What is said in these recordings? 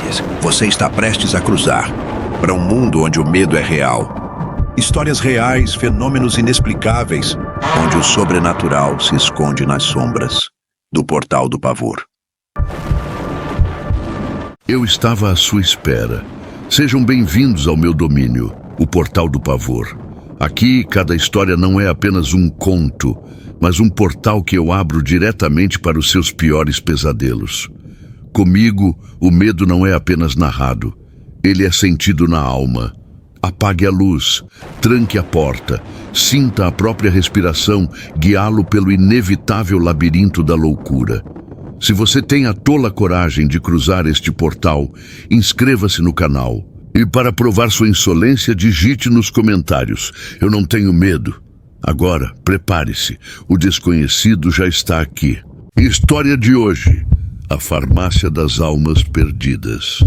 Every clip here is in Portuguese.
Prepare-se, você está prestes a cruzar para um mundo onde o medo é real. Histórias reais, fenômenos inexplicáveis, onde o sobrenatural se esconde nas sombras do Portal do Pavor. Eu estava à sua espera. Sejam bem-vindos ao meu domínio, o Portal do Pavor. Aqui, cada história não é apenas um conto, mas um portal que eu abro diretamente para os seus piores pesadelos. Comigo, o medo não é apenas narrado, ele é sentido na alma. Apague a luz, tranque a porta, sinta a própria respiração guiá-lo pelo inevitável labirinto da loucura. Se você tem a tola coragem de cruzar este portal, inscreva-se no canal. E para provar sua insolência, digite nos comentários: eu não tenho medo. Agora, prepare-se, o desconhecido já está aqui. História de hoje: a Farmácia das Almas Perdidas.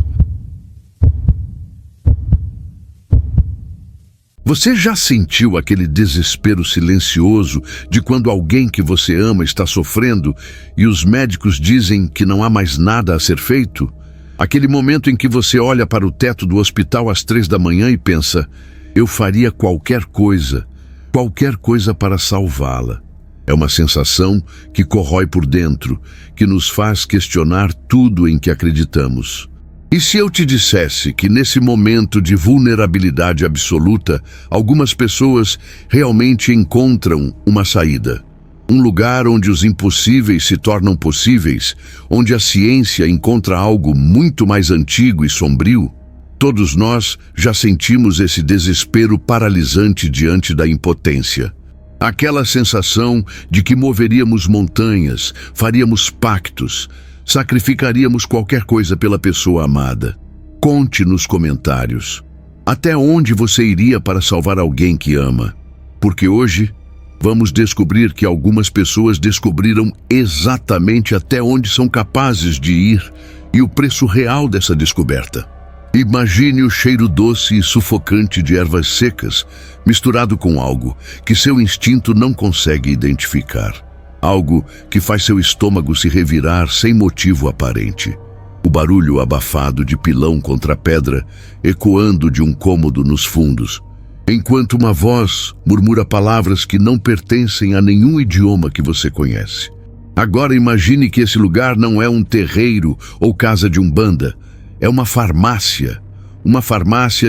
Você já sentiu aquele desespero silencioso de quando alguém que você ama está sofrendo e os médicos dizem que não há mais nada a ser feito? Aquele momento em que você olha para o teto do hospital às 3 da manhã e pensa: eu faria qualquer coisa para salvá-la. É uma sensação que corrói por dentro, que nos faz questionar tudo em que acreditamos. E se eu te dissesse que nesse momento de vulnerabilidade absoluta, algumas pessoas realmente encontram uma saída? Um lugar onde os impossíveis se tornam possíveis, onde a ciência encontra algo muito mais antigo e sombrio? Todos nós já sentimos esse desespero paralisante diante da impotência. Aquela sensação de que moveríamos montanhas, faríamos pactos, sacrificaríamos qualquer coisa pela pessoa amada. Conte nos comentários. Até onde você iria para salvar alguém que ama? Porque hoje vamos descobrir que algumas pessoas descobriram exatamente até onde são capazes de ir e o preço real dessa descoberta. Imagine o cheiro doce e sufocante de ervas secas misturado com algo que seu instinto não consegue identificar. Algo que faz seu estômago se revirar sem motivo aparente. O barulho abafado de pilão contra pedra ecoando de um cômodo nos fundos, enquanto uma voz murmura palavras que não pertencem a nenhum idioma que você conhece. Agora imagine que esse lugar não é um terreiro ou casa de umbanda, é uma farmácia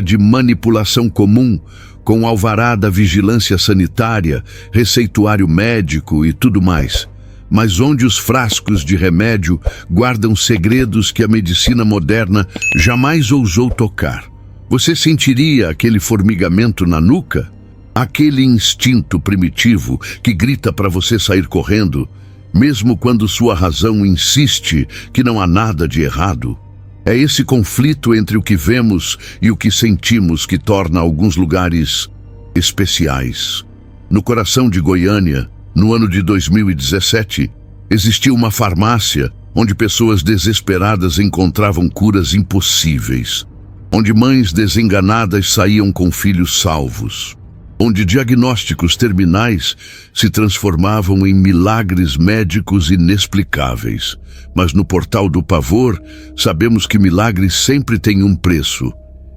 de manipulação comum, com alvará da vigilância sanitária, receituário médico e tudo mais, mas onde os frascos de remédio guardam segredos que a medicina moderna jamais ousou tocar. Você sentiria aquele formigamento na nuca? Aquele instinto primitivo que grita para você sair correndo, mesmo quando sua razão insiste que não há nada de errado? É esse conflito entre o que vemos e o que sentimos que torna alguns lugares especiais. No coração de Goiânia, no ano de 2017, existia uma farmácia onde pessoas desesperadas encontravam curas impossíveis, onde mães desenganadas saíam com filhos salvos, onde diagnósticos terminais se transformavam em milagres médicos inexplicáveis. Mas no Portal do Pavor, sabemos que milagres sempre têm um preço,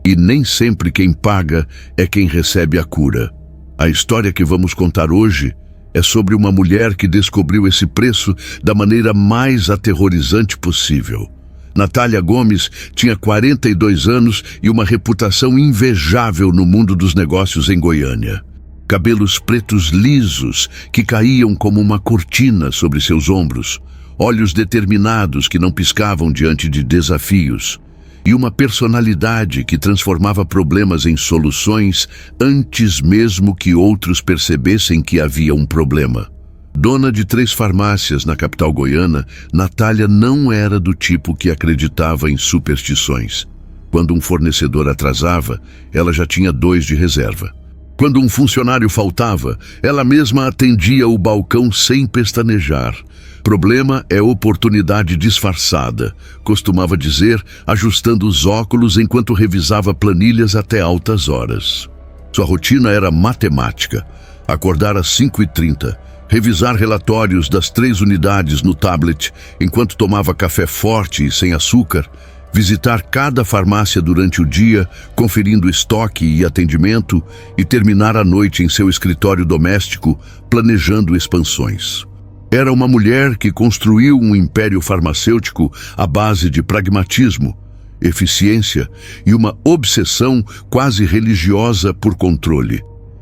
e nem sempre quem paga é quem recebe a cura. A história que vamos contar hoje é sobre uma mulher que descobriu esse preço da maneira mais aterrorizante possível. Natália Gomes tinha 42 anos e uma reputação invejável no mundo dos negócios em Goiânia. Cabelos pretos lisos que caíam como uma cortina sobre seus ombros, olhos determinados que não piscavam diante de desafios, e uma personalidade que transformava problemas em soluções antes mesmo que outros percebessem que havia um problema. Dona de 3 farmácias na capital goiana, Natália não era do tipo que acreditava em superstições. Quando um fornecedor atrasava, ela já tinha 2 de reserva. Quando um funcionário faltava, ela mesma atendia o balcão sem pestanejar. Problema é oportunidade disfarçada, costumava dizer, ajustando os óculos enquanto revisava planilhas até altas horas. Sua rotina era matemática. Acordar às 5h30, revisar relatórios das 3 unidades no tablet enquanto tomava café forte e sem açúcar, visitar cada farmácia durante o dia, conferindo estoque e atendimento, e terminar a noite em seu escritório doméstico, planejando expansões. Era uma mulher que construiu um império farmacêutico à base de pragmatismo, eficiência e uma obsessão quase religiosa por controle.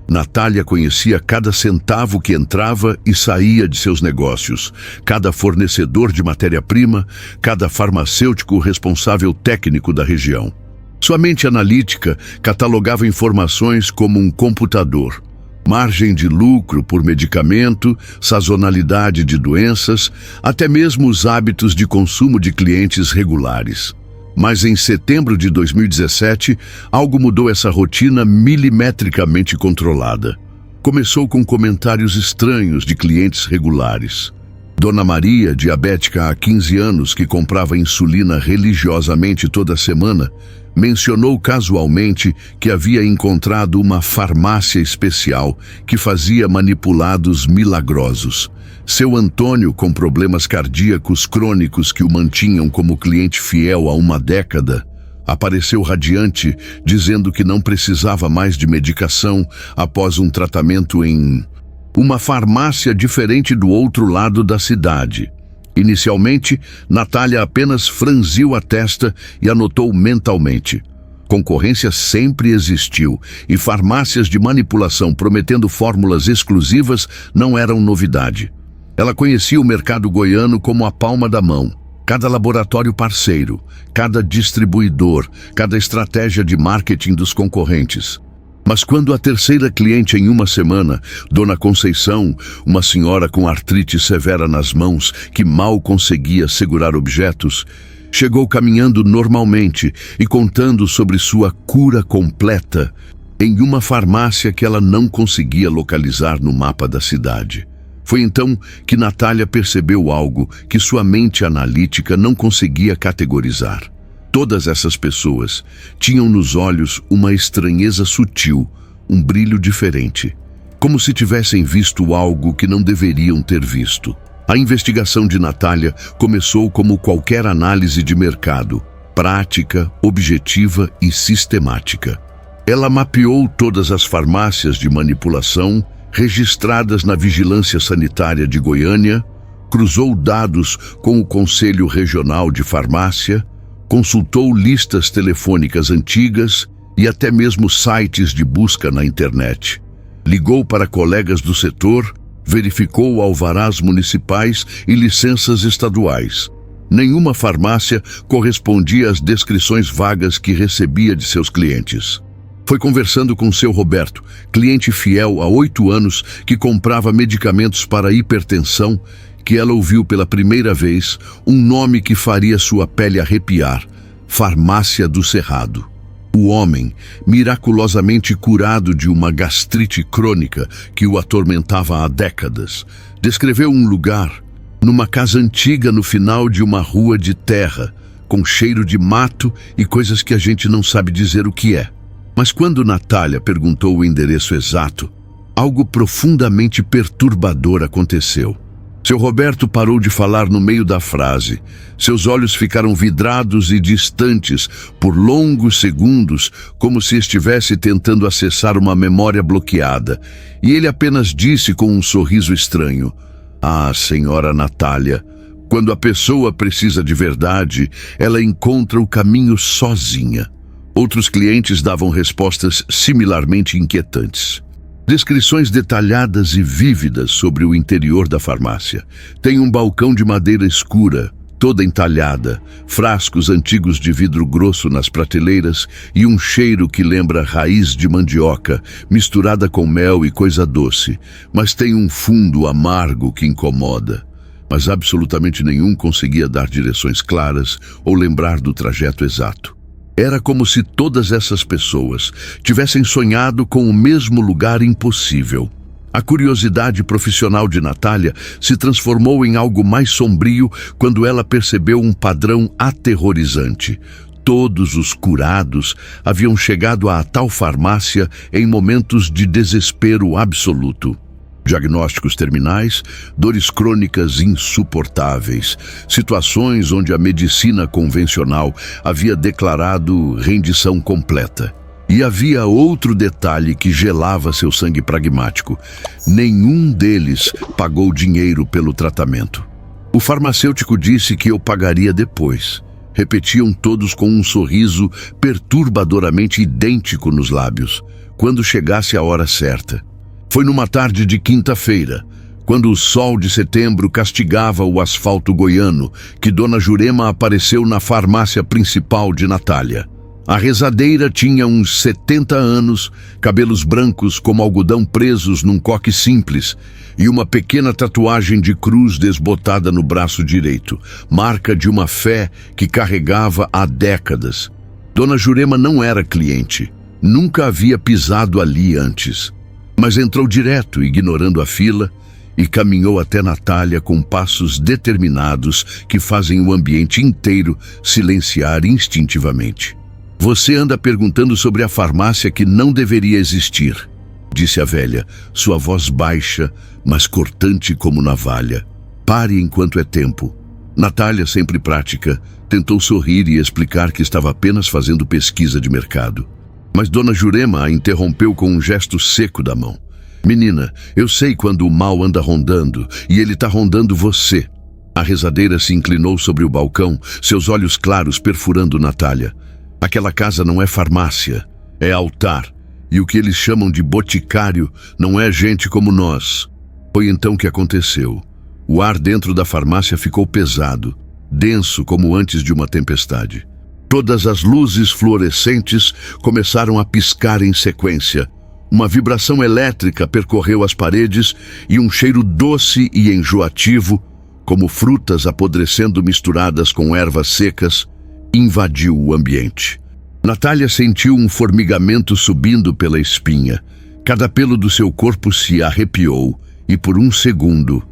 Natália conhecia cada centavo que entrava e saía de seus negócios, cada fornecedor de matéria-prima, cada farmacêutico responsável técnico da região. Sua mente analítica catalogava informações como um computador. Margem de lucro por medicamento, sazonalidade de doenças, até mesmo os hábitos de consumo de clientes regulares. Mas em setembro de 2017, algo mudou essa rotina milimetricamente controlada. Começou com comentários estranhos de clientes regulares. Dona Maria, diabética há 15 anos, que comprava insulina religiosamente toda semana, mencionou casualmente que havia encontrado uma farmácia especial que fazia manipulados milagrosos. Seu Antônio, com problemas cardíacos crônicos que o mantinham como cliente fiel há uma década, apareceu radiante, dizendo que não precisava mais de medicação após um tratamento em uma farmácia diferente do outro lado da cidade. Inicialmente, Natália apenas franziu a testa e anotou mentalmente. Concorrência sempre existiu e farmácias de manipulação prometendo fórmulas exclusivas não eram novidade. Ela conhecia o mercado goiano como a palma da mão. Cada laboratório parceiro, cada distribuidor, cada estratégia de marketing dos concorrentes. Mas quando a terceira cliente em uma semana, Dona Conceição, uma senhora com artrite severa nas mãos que mal conseguia segurar objetos, chegou caminhando normalmente e contando sobre sua cura completa em uma farmácia que ela não conseguia localizar no mapa da cidade. Foi então que Natália percebeu algo que sua mente analítica não conseguia categorizar. Todas essas pessoas tinham nos olhos uma estranheza sutil, um brilho diferente, como se tivessem visto algo que não deveriam ter visto. A investigação de Natália começou como qualquer análise de mercado, prática, objetiva e sistemática. Ela mapeou todas as farmácias de manipulação registradas na Vigilância Sanitária de Goiânia, cruzou dados com o Conselho Regional de Farmácia, consultou listas telefônicas antigas e até mesmo sites de busca na internet. Ligou para colegas do setor, verificou alvarás municipais e licenças estaduais. Nenhuma farmácia correspondia às descrições vagas que recebia de seus clientes. Foi conversando com seu Roberto, cliente fiel há 8 anos que comprava medicamentos para hipertensão, que ela ouviu pela primeira vez um nome que faria sua pele arrepiar: Farmácia do Cerrado. O homem, miraculosamente curado de uma gastrite crônica que o atormentava há décadas, descreveu um lugar, numa casa antiga no final de uma rua de terra, com cheiro de mato e coisas que a gente não sabe dizer o que é. Mas quando Natália perguntou o endereço exato, algo profundamente perturbador aconteceu. Seu Roberto parou de falar no meio da frase. Seus olhos ficaram vidrados e distantes por longos segundos, como se estivesse tentando acessar uma memória bloqueada. E ele apenas disse com um sorriso estranho: "Ah, senhora Natália, quando a pessoa precisa de verdade, ela encontra o caminho sozinha." Outros clientes davam respostas similarmente inquietantes. Descrições detalhadas e vívidas sobre o interior da farmácia. Tem um balcão de madeira escura, toda entalhada, frascos antigos de vidro grosso nas prateleiras e um cheiro que lembra raiz de mandioca, misturada com mel e coisa doce, mas tem um fundo amargo que incomoda. Mas absolutamente nenhum conseguia dar direções claras ou lembrar do trajeto exato. Era como se todas essas pessoas tivessem sonhado com o mesmo lugar impossível. A curiosidade profissional de Natália se transformou em algo mais sombrio quando ela percebeu um padrão aterrorizante. Todos os curados haviam chegado à tal farmácia em momentos de desespero absoluto. Diagnósticos terminais, dores crônicas insuportáveis, situações onde a medicina convencional havia declarado rendição completa. E havia outro detalhe que gelava seu sangue pragmático. Nenhum deles pagou dinheiro pelo tratamento. O farmacêutico disse que eu pagaria depois. Repetiam todos com um sorriso perturbadoramente idêntico nos lábios, quando chegasse a hora certa. Foi numa tarde de quinta-feira, quando o sol de setembro castigava o asfalto goiano, que Dona Jurema apareceu na farmácia principal de Natália. A rezadeira tinha uns 70 anos, cabelos brancos como algodão presos num coque simples e uma pequena tatuagem de cruz desbotada no braço direito, marca de uma fé que carregava há décadas. Dona Jurema não era cliente, nunca havia pisado ali antes, mas entrou direto, ignorando a fila, e caminhou até Natália com passos determinados que fazem o ambiente inteiro silenciar instintivamente. Você anda perguntando sobre a farmácia que não deveria existir, disse a velha, sua voz baixa, mas cortante como navalha. Pare enquanto é tempo. Natália, sempre prática, tentou sorrir e explicar que estava apenas fazendo pesquisa de mercado. Mas Dona Jurema a interrompeu com um gesto seco da mão. Menina, eu sei quando o mal anda rondando, e ele está rondando você. A rezadeira se inclinou sobre o balcão, seus olhos claros perfurando Natália. Aquela casa não é farmácia, é altar, e o que eles chamam de boticário não é gente como nós. Foi então que aconteceu. O ar dentro da farmácia ficou pesado, denso como antes de uma tempestade. Todas as luzes fluorescentes começaram a piscar em sequência. Uma vibração elétrica percorreu as paredes e um cheiro doce e enjoativo, como frutas apodrecendo misturadas com ervas secas, invadiu o ambiente. Natália sentiu um formigamento subindo pela espinha. Cada pelo do seu corpo se arrepiou e por um segundo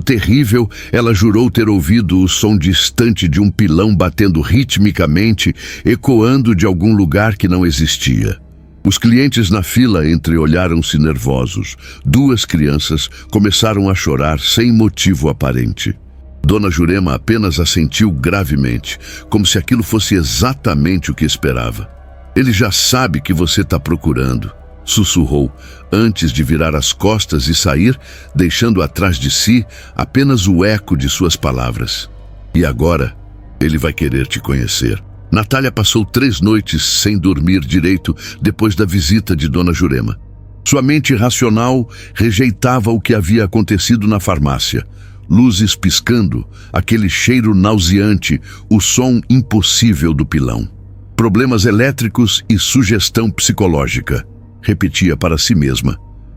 terrível, ela jurou ter ouvido o som distante de um pilão batendo ritmicamente, ecoando de algum lugar que não existia. Os clientes na fila entreolharam-se nervosos. 2 crianças começaram a chorar sem motivo aparente. Dona Jurema apenas assentiu gravemente, como se aquilo fosse exatamente o que esperava. Ele já sabe que você está procurando, sussurrou, antes de virar as costas e sair, deixando atrás de si apenas o eco de suas palavras. E agora, ele vai querer te conhecer. Natália passou 3 noites sem dormir direito depois da visita de Dona Jurema. Sua mente racional rejeitava o que havia acontecido na farmácia. Luzes piscando, aquele cheiro nauseante, o som impossível do pilão. Problemas elétricos e sugestão psicológica, repetia para si mesma,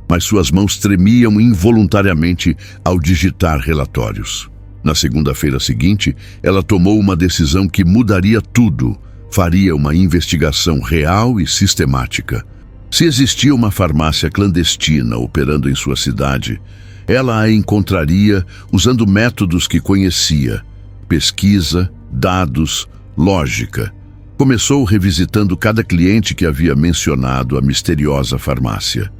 mas suas mãos tremiam involuntariamente ao digitar relatórios. Na segunda-feira seguinte, ela tomou uma decisão que mudaria tudo, faria uma investigação real e sistemática. Se existia uma farmácia clandestina operando em sua cidade, ela a encontraria usando métodos que conhecia: pesquisa, dados, lógica. Começou revisitando cada cliente que havia mencionado a misteriosa farmácia.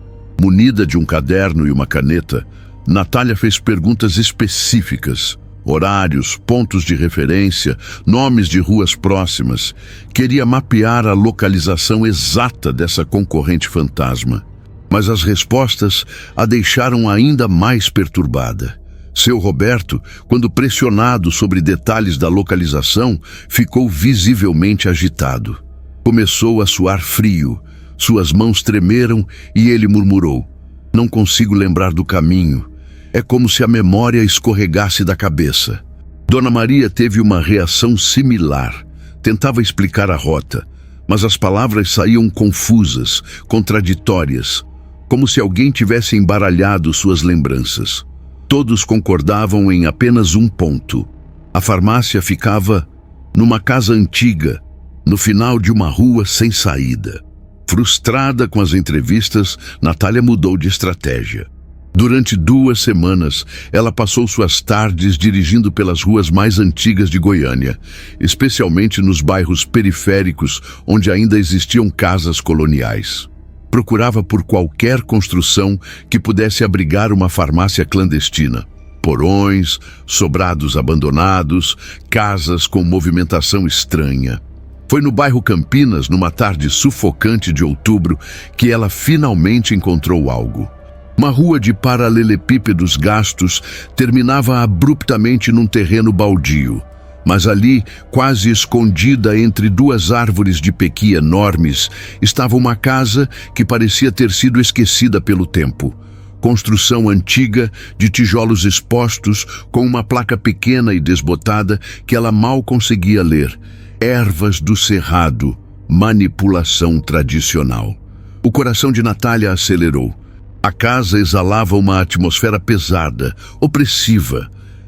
Munida de um caderno e uma caneta, Natália fez perguntas específicas: horários, pontos de referência, nomes de ruas próximas. Queria mapear a localização exata dessa concorrente fantasma. Mas as respostas a deixaram ainda mais perturbada. Seu Roberto, quando pressionado sobre detalhes da localização, ficou visivelmente agitado. Começou a suar frio, suas mãos tremeram e ele murmurou: "Não consigo lembrar do caminho. É como se a memória escorregasse da cabeça." Dona Maria teve uma reação similar. Tentava explicar a rota, mas as palavras saíam confusas, contraditórias, como se alguém tivesse embaralhado suas lembranças. Todos concordavam em apenas um ponto: a farmácia ficava numa casa antiga, no final de uma rua sem saída. Frustrada com as entrevistas, Natália mudou de estratégia. Durante 2 semanas, ela passou suas tardes dirigindo pelas ruas mais antigas de Goiânia, especialmente nos bairros periféricos onde ainda existiam casas coloniais. Procurava por qualquer construção que pudesse abrigar uma farmácia clandestina. Porões, sobrados abandonados, casas com movimentação estranha. Foi no bairro Campinas, numa tarde sufocante de outubro, que ela finalmente encontrou algo. Uma rua de paralelepípedos gastos terminava abruptamente num terreno baldio. Mas ali, quase escondida entre duas árvores de pequi enormes, estava uma casa que parecia ter sido esquecida pelo tempo. Construção antiga, de tijolos expostos, com uma placa pequena e desbotada que ela mal conseguia ler. Ervas do Cerrado, manipulação tradicional. O coração de Natália acelerou. A casa exalava uma atmosfera pesada, opressiva.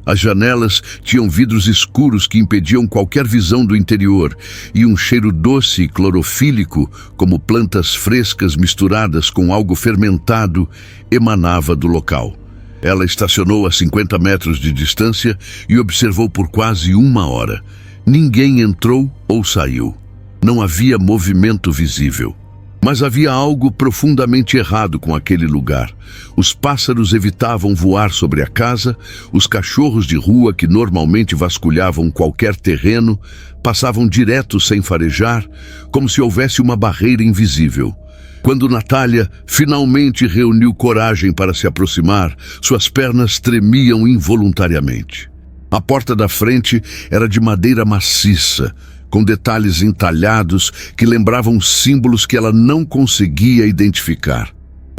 As janelas tinham vidros escuros que impediam qualquer visão do interior, e um cheiro doce e clorofílico, como plantas frescas misturadas com algo fermentado, emanava do local. Ela estacionou a 50 metros de distância e observou por quase 1 hora. Ninguém entrou ou saiu. Não havia movimento visível. Mas havia algo profundamente errado com aquele lugar. Os pássaros evitavam voar sobre a casa, os cachorros de rua que normalmente vasculhavam qualquer terreno passavam direto sem farejar, como se houvesse uma barreira invisível. Quando Natália finalmente reuniu coragem para se aproximar, suas pernas tremiam involuntariamente. A porta da frente era de madeira maciça, com detalhes entalhados que lembravam símbolos que ela não conseguia identificar.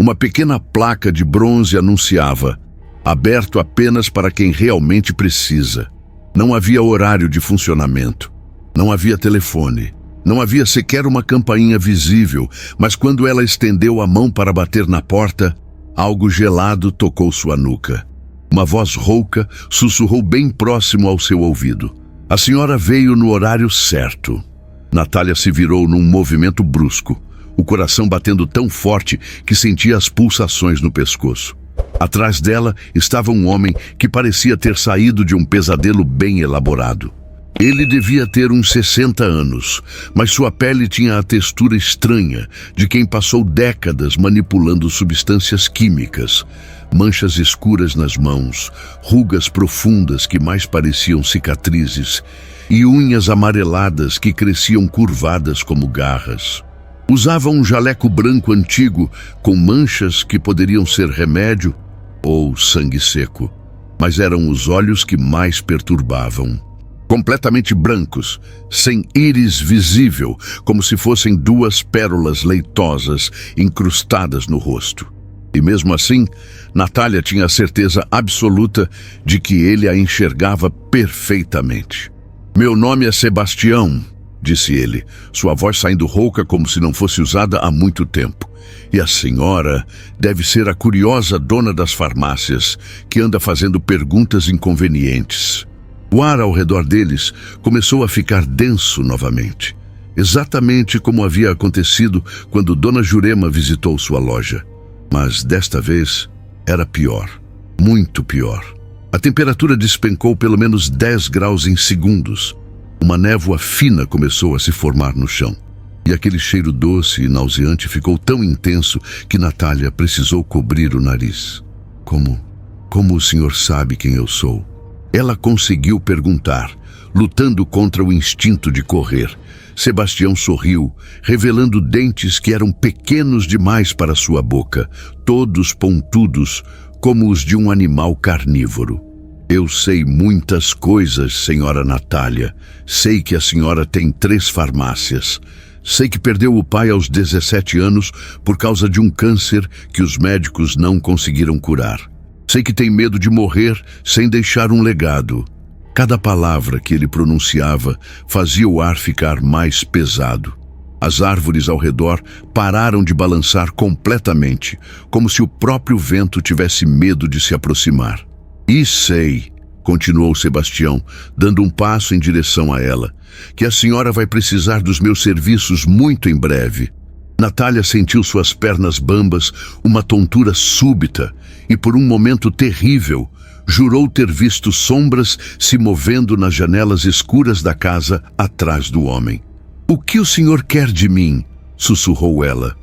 Uma pequena placa de bronze anunciava: aberto apenas para quem realmente precisa. Não havia horário de funcionamento. Não havia telefone. Não havia sequer uma campainha visível, mas quando ela estendeu a mão para bater na porta, algo gelado tocou sua nuca. Uma voz rouca sussurrou bem próximo ao seu ouvido. A senhora veio no horário certo. Natália se virou num movimento brusco, o coração batendo tão forte que sentia as pulsações no pescoço. Atrás dela estava um homem que parecia ter saído de um pesadelo bem elaborado. Ele devia ter uns 60 anos, mas sua pele tinha a textura estranha de quem passou décadas manipulando substâncias químicas. Manchas escuras nas mãos, rugas profundas que mais pareciam cicatrizes e unhas amareladas que cresciam curvadas como garras. Usava um jaleco branco antigo com manchas que poderiam ser remédio ou sangue seco, mas eram os olhos que mais perturbavam. Completamente brancos, sem íris visível, como se fossem duas pérolas leitosas incrustadas no rosto. E mesmo assim, Natália tinha a certeza absoluta de que ele a enxergava perfeitamente. Meu nome é Sebastião, disse ele, sua voz saindo rouca como se não fosse usada há muito tempo. E a senhora deve ser a curiosa dona das farmácias, que anda fazendo perguntas inconvenientes. O ar ao redor deles começou a ficar denso novamente, exatamente como havia acontecido quando Dona Jurema visitou sua loja. Mas desta vez era pior, muito pior. A temperatura despencou pelo menos 10 graus em segundos. Uma névoa fina começou a se formar no chão. E aquele cheiro doce e nauseante ficou tão intenso que Natália precisou cobrir o nariz. Como o senhor sabe quem eu sou? Ela conseguiu perguntar, lutando contra o instinto de correr. Sebastião sorriu, revelando dentes que eram pequenos demais para sua boca, todos pontudos, como os de um animal carnívoro. Eu sei muitas coisas, senhora Natália. Sei que a senhora tem 3 farmácias. Sei que perdeu o pai aos 17 anos por causa de um câncer que os médicos não conseguiram curar. Sei que tem medo de morrer sem deixar um legado. Cada palavra que ele pronunciava fazia o ar ficar mais pesado. As árvores ao redor pararam de balançar completamente, como se o próprio vento tivesse medo de se aproximar. E sei, continuou Sebastião, dando um passo em direção a ela, que a senhora vai precisar dos meus serviços muito em breve. Natália sentiu suas pernas bambas, uma tontura súbita, e por um momento terrível, jurou ter visto sombras se movendo nas janelas escuras da casa atrás do homem. "O que o senhor quer de mim?" sussurrou ela.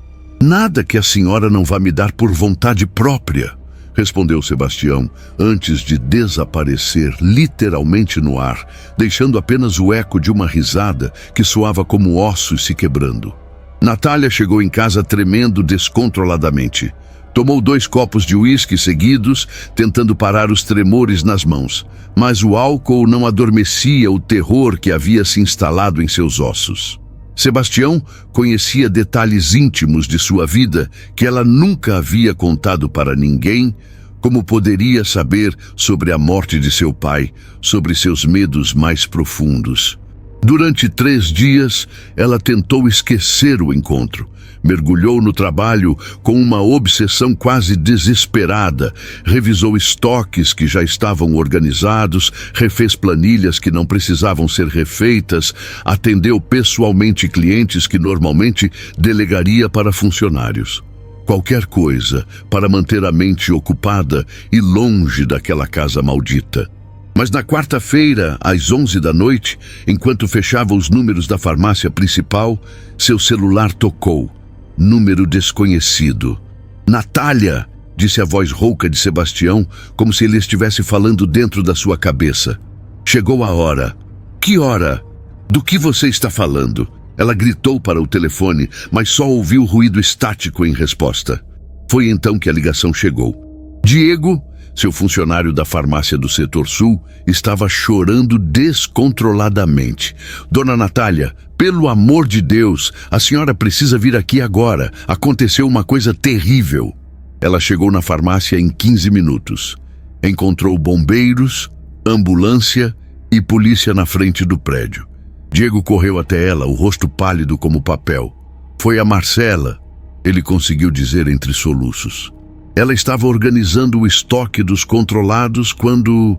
Nada que a senhora não vá me dar por vontade própria, respondeu Sebastião, antes de desaparecer literalmente no ar, deixando apenas o eco de uma risada que soava como ossos se quebrando. Natália chegou em casa tremendo descontroladamente. Tomou 2 copos de uísque seguidos, tentando parar os tremores nas mãos, mas o álcool não adormecia o terror que havia se instalado em seus ossos. Sebastião conhecia detalhes íntimos de sua vida que ela nunca havia contado para ninguém, como poderia saber sobre a morte de seu pai, sobre seus medos mais profundos. Durante 3 dias, ela tentou esquecer o encontro. Mergulhou no trabalho com uma obsessão quase desesperada, revisou estoques que já estavam organizados, refez planilhas que não precisavam ser refeitas, atendeu pessoalmente clientes que normalmente delegaria para funcionários. Qualquer coisa para manter a mente ocupada e longe daquela casa maldita. Mas na quarta-feira, às 11 da noite, enquanto fechava os números da farmácia principal, seu celular tocou. Número desconhecido. Natália, disse a voz rouca de Sebastião, como se ele estivesse falando dentro da sua cabeça. Chegou a hora. Que hora? Do que você está falando? Ela gritou para o telefone, mas só ouviu ruído estático em resposta. Foi então que a ligação chegou. Diego, seu funcionário da farmácia do setor sul, estava chorando descontroladamente. Dona Natália, pelo amor de Deus, a senhora precisa vir aqui agora. Aconteceu uma coisa terrível. Ela chegou na farmácia em 15 minutos. Encontrou bombeiros, ambulância e polícia na frente do prédio. Diego correu até ela, o rosto pálido como papel. Foi a Marcela, ele conseguiu dizer entre soluços. Ela estava organizando o estoque dos controlados quando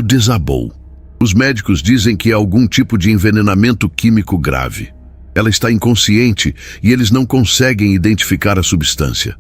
desabou. Os médicos dizem que é algum tipo de envenenamento químico grave. Ela está inconsciente e eles não conseguem identificar a substância.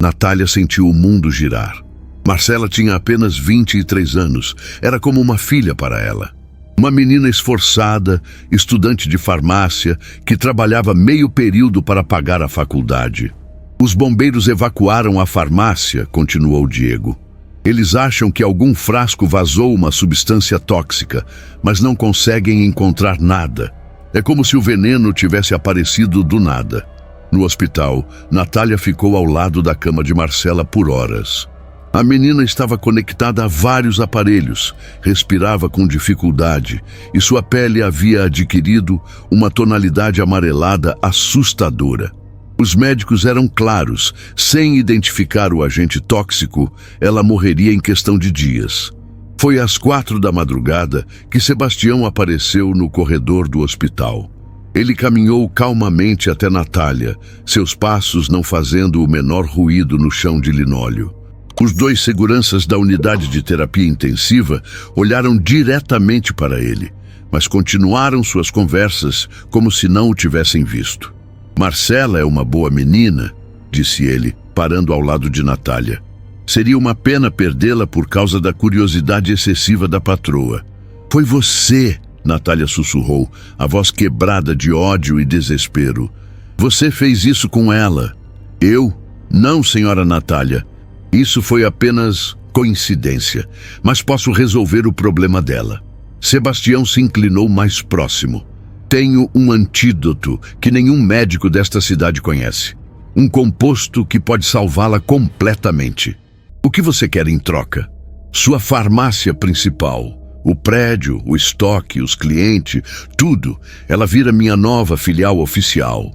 Natália sentiu o mundo girar. Marcela tinha apenas 23 anos. Era como uma filha para ela. Uma menina esforçada, estudante de farmácia, que trabalhava meio período para pagar a faculdade. Os bombeiros evacuaram a farmácia, continuou Diego. Eles acham que algum frasco vazou uma substância tóxica, mas não conseguem encontrar nada. É como se o veneno tivesse aparecido do nada. No hospital, Natália ficou ao lado da cama de Marcela por horas. A menina estava conectada a vários aparelhos, respirava com dificuldade e sua pele havia adquirido uma tonalidade amarelada assustadora. Os médicos eram claros, sem identificar o agente tóxico, ela morreria em questão de dias. Foi às 4 da madrugada que Sebastião apareceu no corredor do hospital. Ele caminhou calmamente até Natália, seus passos não fazendo o menor ruído no chão de linóleo. Os 2 seguranças da unidade de terapia intensiva olharam diretamente para ele, mas continuaram suas conversas como se não o tivessem visto. Marcela é uma boa menina, disse ele, parando ao lado de Natália. Seria uma pena perdê-la por causa da curiosidade excessiva da patroa. Foi você, Natália sussurrou, a voz quebrada de ódio e desespero. Você fez isso com ela. Eu? Não, senhora Natália. Isso foi apenas coincidência, mas posso resolver o problema dela. Sebastião se inclinou mais próximo. Tenho um antídoto que nenhum médico desta cidade conhece. Um composto que pode salvá-la completamente. O que você quer em troca? Sua farmácia principal. O prédio, o estoque, os clientes, tudo. Ela vira minha nova filial oficial.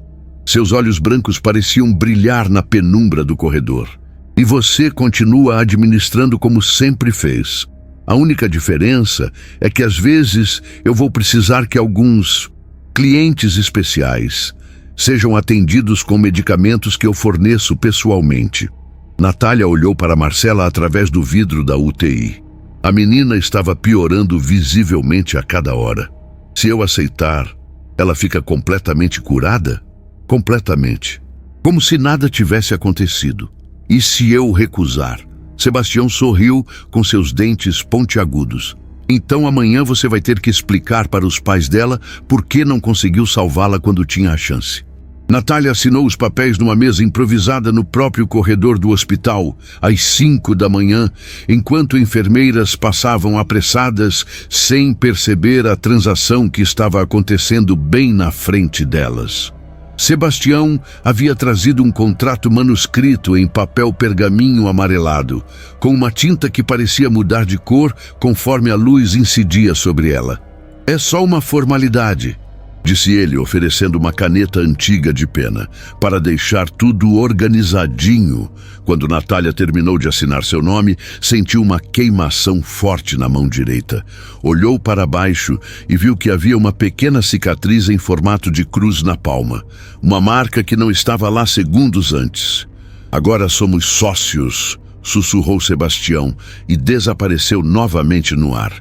Seus olhos brancos pareciam brilhar na penumbra do corredor. E você continua administrando como sempre fez. A única diferença é que às vezes eu vou precisar que alguns clientes especiais sejam atendidos com medicamentos que eu forneço pessoalmente. Natália olhou para Marcela através do vidro da UTI. A menina estava piorando visivelmente a cada hora. Se eu aceitar, ela fica completamente curada? Completamente. Como se nada tivesse acontecido. E se eu recusar? Sebastião sorriu com seus dentes pontiagudos. Então amanhã você vai ter que explicar para os pais dela por que não conseguiu salvá-la quando tinha a chance. Natália assinou os papéis numa mesa improvisada no próprio corredor do hospital, às 5 da manhã, enquanto enfermeiras passavam apressadas, sem perceber a transação que estava acontecendo bem na frente delas. Sebastião havia trazido um contrato manuscrito em papel pergaminho amarelado, com uma tinta que parecia mudar de cor conforme a luz incidia sobre ela. "É só uma formalidade", disse ele, oferecendo uma caneta antiga de pena, para deixar tudo organizadinho. Quando Natália terminou de assinar seu nome, sentiu uma queimação forte na mão direita. Olhou para baixo e viu que havia uma pequena cicatriz em formato de cruz na palma, uma marca que não estava lá segundos antes. "Agora somos sócios", sussurrou Sebastião e desapareceu novamente no ar.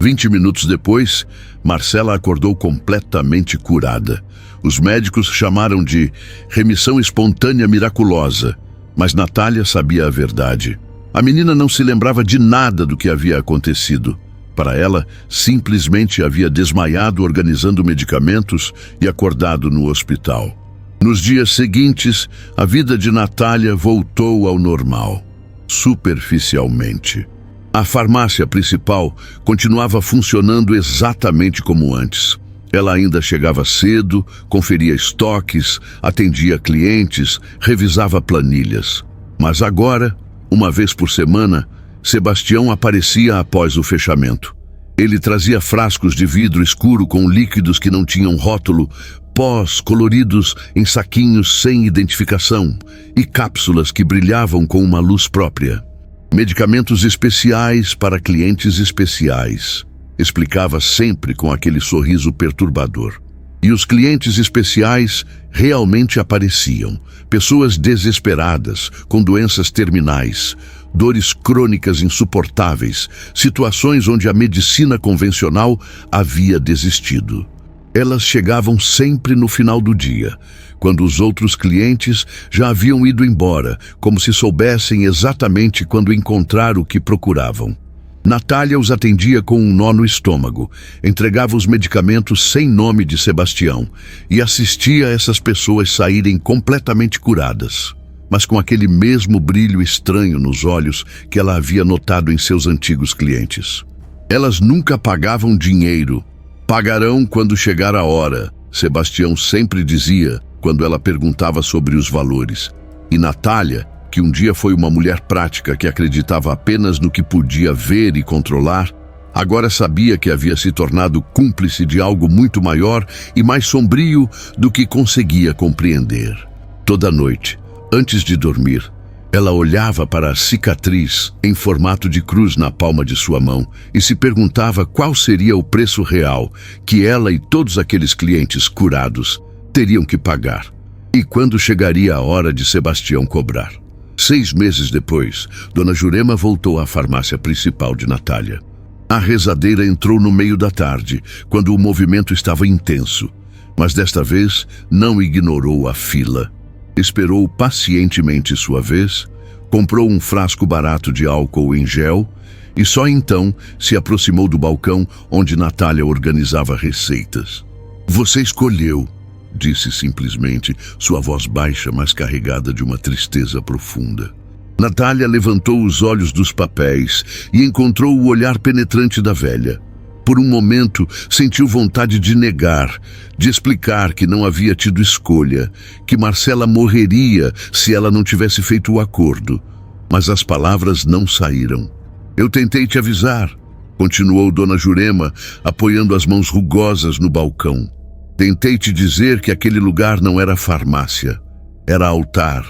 20 minutos depois, Marcela acordou completamente curada. Os médicos chamaram de remissão espontânea miraculosa, mas Natália sabia a verdade. A menina não se lembrava de nada do que havia acontecido. Para ela, simplesmente havia desmaiado organizando medicamentos e acordado no hospital. Nos dias seguintes, a vida de Natália voltou ao normal, superficialmente. A farmácia principal continuava funcionando exatamente como antes. Ela ainda chegava cedo, conferia estoques, atendia clientes, revisava planilhas. Mas agora, uma vez por semana, Sebastião aparecia após o fechamento. Ele trazia frascos de vidro escuro com líquidos que não tinham rótulo, pós coloridos em saquinhos sem identificação e cápsulas que brilhavam com uma luz própria. "Medicamentos especiais para clientes especiais", explicava sempre com aquele sorriso perturbador. E os clientes especiais realmente apareciam. Pessoas desesperadas, com doenças terminais, dores crônicas insuportáveis, situações onde a medicina convencional havia desistido. Elas chegavam sempre no final do dia, quando os outros clientes já haviam ido embora, como se soubessem exatamente quando encontrar o que procuravam. Natália os atendia com um nó no estômago, entregava os medicamentos sem nome de Sebastião e assistia essas pessoas saírem completamente curadas, mas com aquele mesmo brilho estranho nos olhos que ela havia notado em seus antigos clientes. Elas nunca pagavam dinheiro. "Pagarão quando chegar a hora", Sebastião sempre dizia quando ela perguntava sobre os valores. E Natália, que um dia foi uma mulher prática que acreditava apenas no que podia ver e controlar, agora sabia que havia se tornado cúmplice de algo muito maior e mais sombrio do que conseguia compreender. Toda noite, antes de dormir, ela olhava para a cicatriz em formato de cruz na palma de sua mão e se perguntava qual seria o preço real que ela e todos aqueles clientes curados teriam que pagar, e quando chegaria a hora de Sebastião cobrar. 6 meses depois, Dona Jurema voltou à farmácia principal de Natália. A rezadeira entrou no meio da tarde, quando o movimento estava intenso, mas desta vez não ignorou a fila. Esperou pacientemente sua vez, comprou um frasco barato de álcool em gel e só então se aproximou do balcão onde Natália organizava receitas. "Você escolheu", disse simplesmente, sua voz baixa, mas carregada de uma tristeza profunda. Natália levantou os olhos dos papéis e encontrou o olhar penetrante da velha. Por um momento, sentiu vontade de negar, de explicar que não havia tido escolha, que Marcela morreria se ela não tivesse feito o acordo. Mas as palavras não saíram. "Eu tentei te avisar", continuou Dona Jurema, apoiando as mãos rugosas no balcão. "Tentei te dizer que aquele lugar não era farmácia, era altar.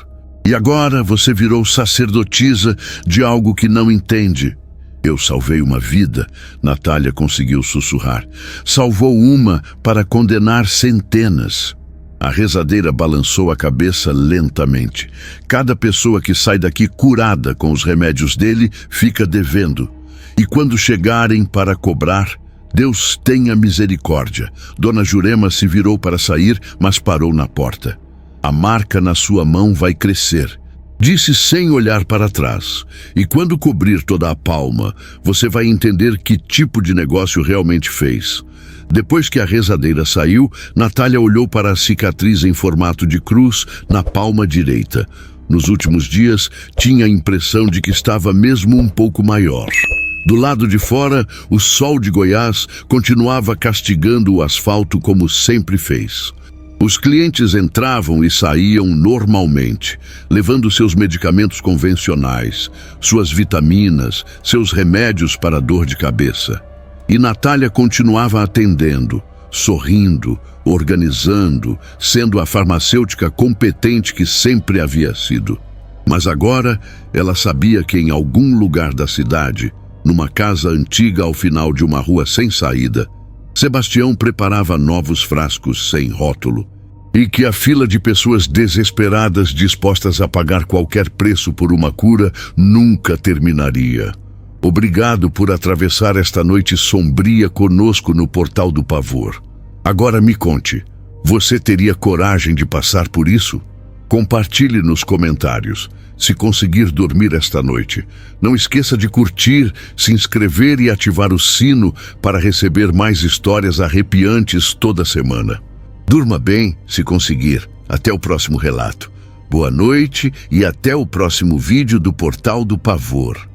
E agora você virou sacerdotisa de algo que não entende." "Eu salvei uma vida", Natália conseguiu sussurrar. "Salvou uma para condenar centenas." A rezadeira balançou a cabeça lentamente. "Cada pessoa que sai daqui curada com os remédios dele fica devendo. E quando chegarem para cobrar, Deus tenha misericórdia." Dona Jurema se virou para sair, mas parou na porta. "A marca na sua mão vai crescer. Disse sem olhar para trás. E quando cobrir toda a palma, você vai entender que tipo de negócio realmente fez. Depois que a rezadeira saiu, Natália olhou para a cicatriz em formato de cruz na palma direita. Nos últimos dias, tinha a impressão de que estava mesmo um pouco maior. Do lado de fora, o sol de Goiás continuava castigando o asfalto como sempre fez. Os clientes entravam e saíam normalmente, levando seus medicamentos convencionais, suas vitaminas, seus remédios para dor de cabeça. E Natália continuava atendendo, sorrindo, organizando, sendo a farmacêutica competente que sempre havia sido. Mas agora ela sabia que em algum lugar da cidade, numa casa antiga ao final de uma rua sem saída, Sebastião preparava novos frascos sem rótulo, e que a fila de pessoas desesperadas dispostas a pagar qualquer preço por uma cura nunca terminaria. Obrigado por atravessar esta noite sombria conosco no Portal do Pavor. Agora me conte, você teria coragem de passar por isso? Compartilhe nos comentários, se conseguir dormir esta noite. Não esqueça de curtir, se inscrever e ativar o sino para receber mais histórias arrepiantes toda semana. Durma bem, se conseguir. Até o próximo relato. Boa noite e até o próximo vídeo do Portal do Pavor.